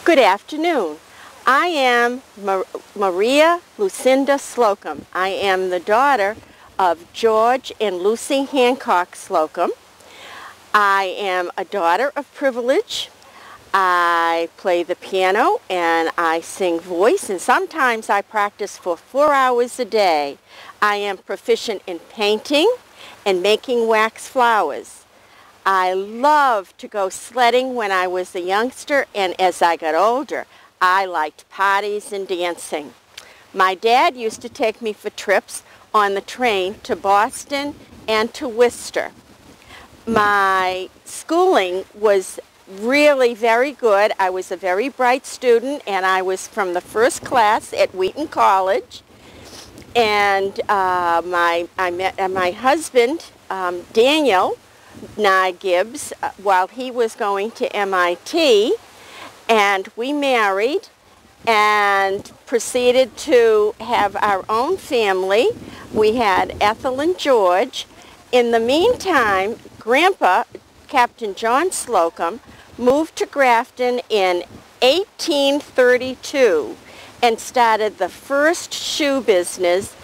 Good afternoon. I am Maria Lucinda Slocomb. I am the daughter of George and Lucy Hancock Slocomb. I am a daughter of privilege. I play the piano and I sing voice, and sometimes I practice for 4 hours a day. I am proficient in painting and making wax flowers. I loved to go sledding when I was a youngster, and as I got older, I liked parties and dancing. My dad used to take me for trips on the train to Boston and to Worcester. My schooling was really very good. I was a very bright student, and I was from the first class at Wheaton College. And I met my husband, Daniel Nye Gibbs, while he was going to MIT, and we married and proceeded to have our own family. We had Ethel and George. In the meantime, Grandpa, Captain John Slocomb, moved to Grafton in 1832 and started the first shoe business.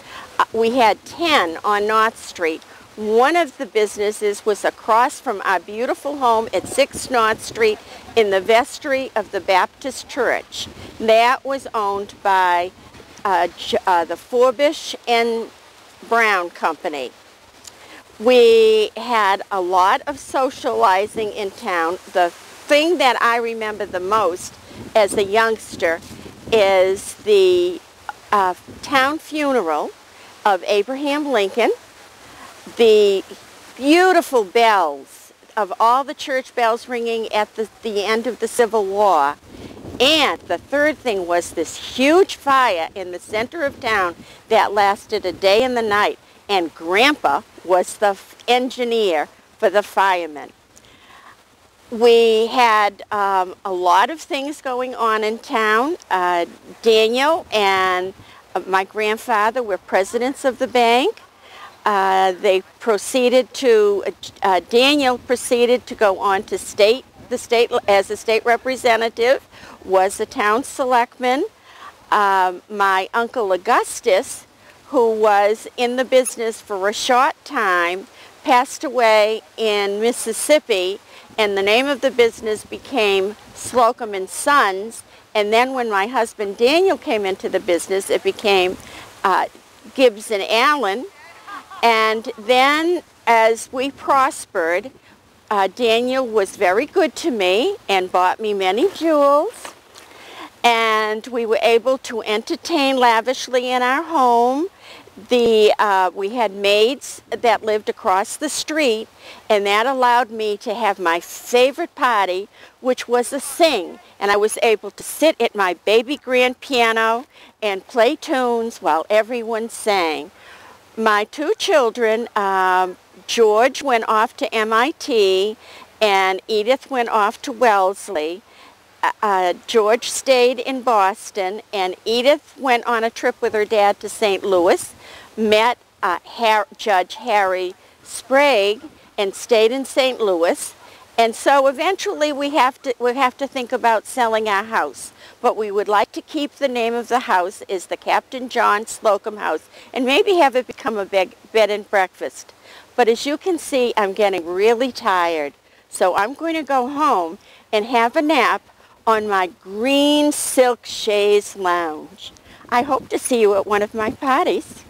We had 10 on North Street. One of the businesses was across from our beautiful home at 6 North Street in the vestry of the Baptist Church. That was owned by the Forbish and Brown Company. We had a lot of socializing in town. The thing that I remember the most as a youngster is the town funeral of Abraham Lincoln, the beautiful bells of all the church bells ringing at the end of the Civil War. And the third thing was this huge fire in the center of town that lasted a day and the night. And Grandpa was the engineer for the firemen. We had a lot of things going on in town. Daniel and my grandfather were presidents of the bank. Daniel proceeded to go on to as a state representative, was a town selectman. My uncle Augustus, who was in the business for a short time, passed away in Mississippi, and the name of the business became Slocomb and Sons. And then when my husband Daniel came into the business, it became Gibbs and Allen. And then as we prospered, Daniel was very good to me and bought me many jewels. And we were able to entertain lavishly in our home. We had maids that lived across the street, and that allowed me to have my favorite party, which was a sing. And I was able to sit at my baby grand piano and play tunes while everyone sang. My two children, George went off to MIT and Edith went off to Wellesley. George stayed in Boston, and Edith went on a trip with her dad to St. Louis, met Judge Harry Sprague, and stayed in St. Louis. And so eventually we have to think about selling our house. But we would like to keep the name of the house as the Captain John Slocomb House, and maybe have it become a bed and breakfast. But as you can see, I'm getting really tired. So I'm going to go home and have a nap on my green silk chaise lounge. I hope to see you at one of my parties.